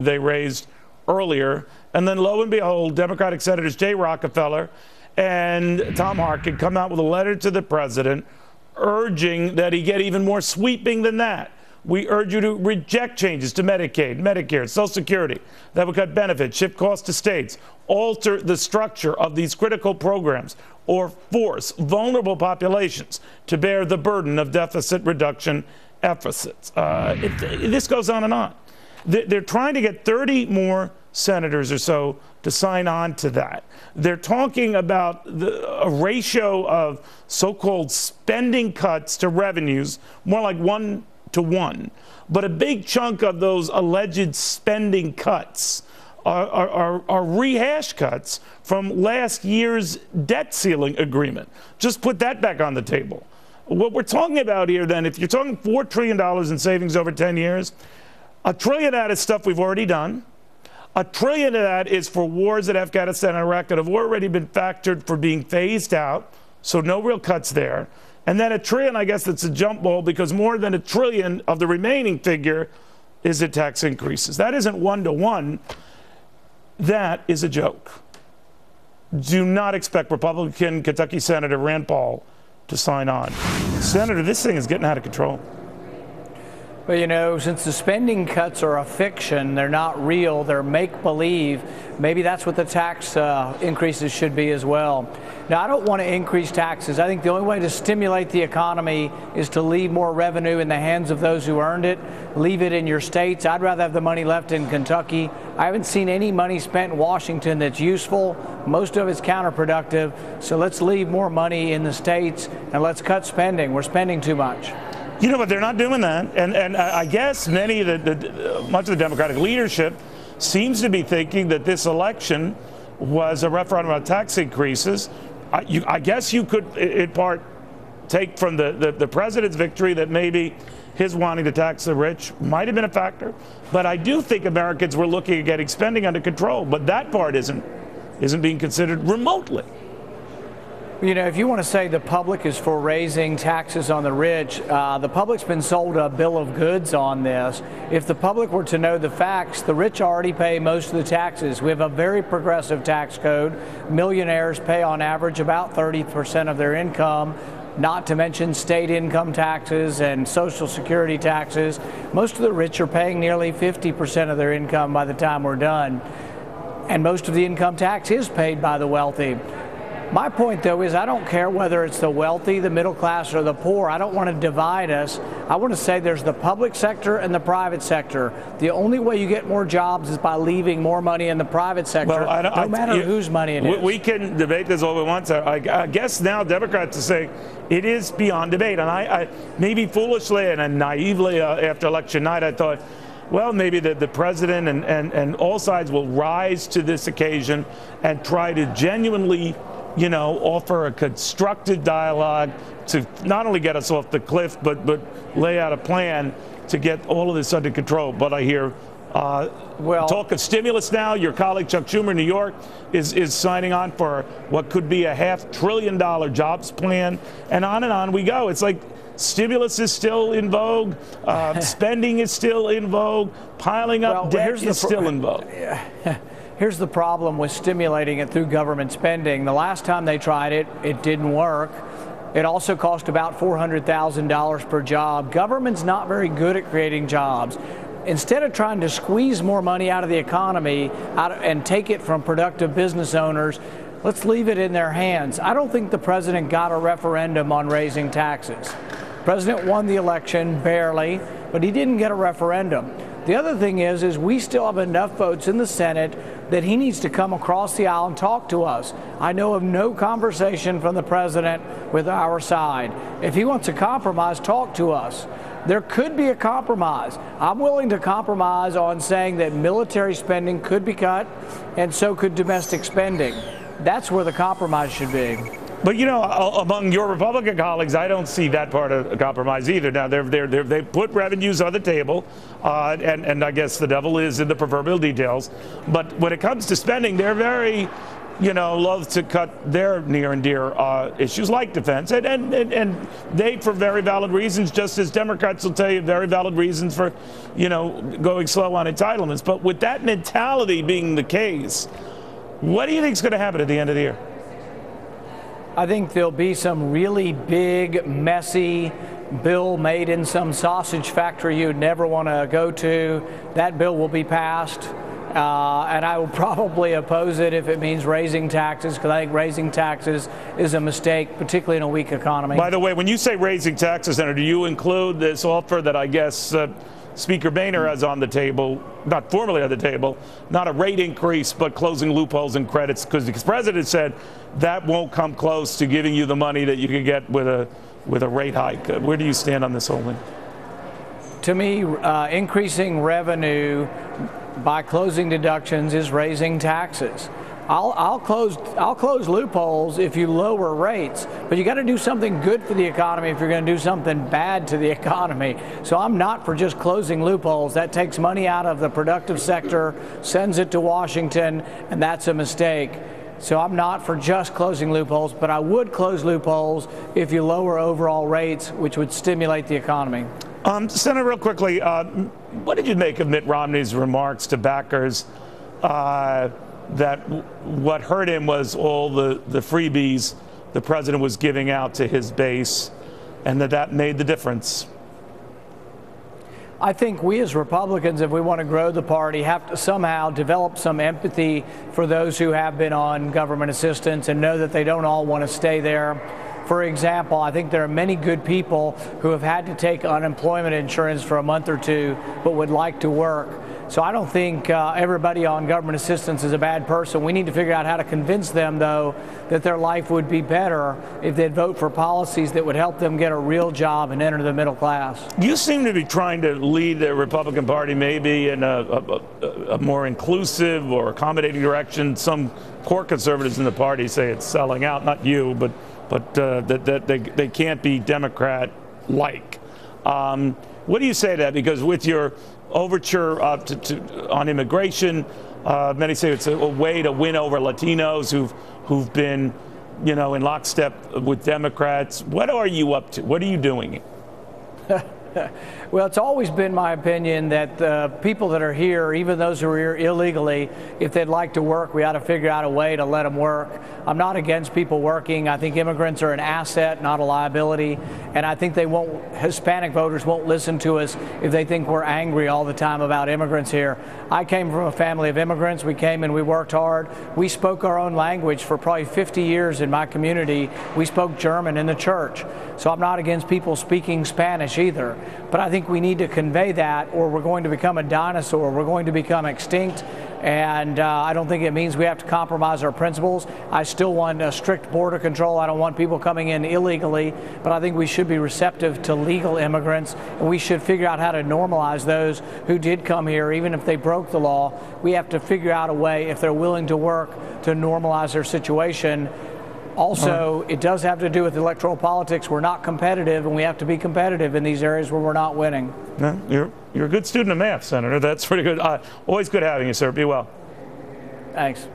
they raised earlier. And then lo and behold, Democratic Senators Jay Rockefeller and Tom Harkin come out with a letter to the president urging that he get even more sweeping than that. We urge you to reject changes to Medicaid, Medicare, Social Security that would cut benefits, shift costs to states, alter the structure of these critical programs, or force vulnerable populations to bear the burden of deficit reduction efforts. This goes on and on. They're trying to get 30 more senators or so to sign on to that. They're talking about a ratio of so-called spending cuts to revenues, more like 1 to 1. But a big chunk of those alleged spending cuts are rehash cuts from last year's debt ceiling agreement. Just put that back on the table. What we're talking about here then, if you're talking $4 trillion in savings over 10 years, $1 trillion of that is stuff we've already done. $1 trillion of that is for wars in Afghanistan and Iraq that have already been factored for being phased out, so no real cuts there. And then $1 trillion, I guess that's a jump ball because more than $1 trillion of the remaining figure is at tax increases. That isn't 1 to 1. That is a joke. Do not expect Republican Kentucky Senator Rand Paul to sign on. Senator, this thing is getting out of control. Well, you know, since the spending cuts are a fiction, they're not real, they're make-believe, maybe that's what the tax increases should be as well. Now, I don't want to increase taxes. I think the only way to stimulate the economy is to leave more revenue in the hands of those who earned it, leave it in your states. I'd rather have the money left in Kentucky. I haven't seen any money spent in Washington that's useful. Most of it's counterproductive. So let's leave more money in the states and let's cut spending. We're spending too much. You know, but they're not doing that. And I guess much of the Democratic leadership seems to be thinking that this election was a referendum on tax increases. I guess you could, in part, take from the president's victory that maybe his wanting to tax the rich might have been a factor. But I do think Americans were looking at getting spending under control. But that part isn't being considered remotely. You know, if you want to say the public is for raising taxes on the rich, the public's been sold a bill of goods on this. If the public were to know the facts, the rich already pay most of the taxes. We have a very progressive tax code. Millionaires pay on average about 30% of their income, not to mention state income taxes and Social Security taxes. Most of the rich are paying nearly 50% of their income by the time we're done. And most of the income tax is paid by the wealthy. My point, though, is I don't care whether it's the wealthy, the middle class, or the poor. I don't want to divide us. I want to say there's the public sector and the private sector. The only way you get more jobs is by leaving more money in the private sector, no matter whose money it is. We can debate this all we want. I guess now Democrats are saying it is beyond debate. And I maybe foolishly and naively after election night, I thought, well, maybe the president and all sides will rise to this occasion and try to genuinely offer a constructive dialogue to not only get us off the cliff, but lay out a plan to get all of this under control. But I hear talk of stimulus now. Your colleague Chuck Schumer in New York is signing on for what could be a $500 billion jobs plan, and on we go. It's like stimulus is still in vogue, spending is still in vogue, piling up debt is still in vogue. Here's the problem with stimulating it through government spending. The last time they tried it, it didn't work. It also cost about $400,000 per job. Government's not very good at creating jobs. Instead of trying to squeeze more money out of the economy and take it from productive business owners, let's leave it in their hands. I don't think the president got a referendum on raising taxes. The president won the election, barely, but he didn't get a referendum. The other thing is we still have enough votes in the Senate that he needs to come across the aisle and talk to us. I know of no conversation from the president with our side. If he wants a compromise, talk to us. There could be a compromise. I'm willing to compromise on saying that military spending could be cut, and so could domestic spending. That's where the compromise should be. But, among your Republican colleagues, I don't see that part of a compromise either. Now, they've put revenues on the table, and I guess the devil is in the proverbial details. But when it comes to spending, they're very loathe to cut their near and dear issues like defense, and they, for very valid reasons, just as Democrats will tell you, very valid reasons for, going slow on entitlements. But with that mentality being the case, what do you think is going to happen at the end of the year? I think there'll be some really big, messy bill made in some sausage factory you'd never want to go to. That bill will be passed. And I will probably oppose it if it means raising taxes, because I think raising taxes is a mistake, particularly in a weak economy. By the way, when you say raising taxes, Senator, do you include this offer that I guess Speaker Boehner has on the table, not formally on the table, not a rate increase, but closing loopholes and credits, because the president said that won't come close to giving you the money that you could get with a rate hike. Where do you stand on this whole thing? To me, increasing revenue by closing deductions is raising taxes. I'll close loopholes if you lower rates, but you got to do something good for the economy if you're going to do something bad to the economy. So I'm not for just closing loopholes. That takes money out of the productive sector, sends it to Washington, and that's a mistake. So I'm not for just closing loopholes, but I would close loopholes if you lower overall rates, which would stimulate the economy. Senator, real quickly, what did you make of Mitt Romney's remarks to backers that what hurt him was all the freebies the president was giving out to his base, and that made the difference? I think we as Republicans, if we want to grow the party, have to somehow develop some empathy for those who have been on government assistance and know that they don't all want to stay there. For example, I think there are many good people who have had to take unemployment insurance for a month or two but would like to work. So I don't think everybody on government assistance is a bad person. We need to figure out how to convince them, though, that their life would be better if they'd vote for policies that would help them get a real job and enter the middle class. You seem to be trying to lead the Republican Party maybe in a more inclusive or accommodating direction. Some core conservatives in the party say it's selling out, not you, but that they can't be Democrat-like. What do you say to that? Because with your overture on immigration, many say it's a way to win over Latinos who've been, in lockstep with Democrats. What are you up to? What are you doing? Well, it's always been my opinion that the people that are here, even those who are here illegally, if they'd like to work, we ought to figure out a way to let them work. I'm not against people working. I think immigrants are an asset, not a liability. And I think Hispanic voters won't listen to us if they think we're angry all the time about immigrants here. I came from a family of immigrants. We came and we worked hard. We spoke our own language for probably 50 years in my community. We spoke German in the church. So I'm not against people speaking Spanish either. But I think we need to convey that, or we're going to become a dinosaur. We're going to become extinct. And I don't think it means we have to compromise our principles. I still want a strict border control. I don't want people coming in illegally. But I think we should be receptive to legal immigrants. And we should figure out how to normalize those who did come here, even if they broke the law. We have to figure out a way, if they're willing to work, to normalize their situation. Also, it does have to do with electoral politics. We're not competitive, and we have to be competitive in these areas where we're not winning. No, you're a good student of math, Senator. That's pretty good. Always good having you, sir. Be well. Thanks.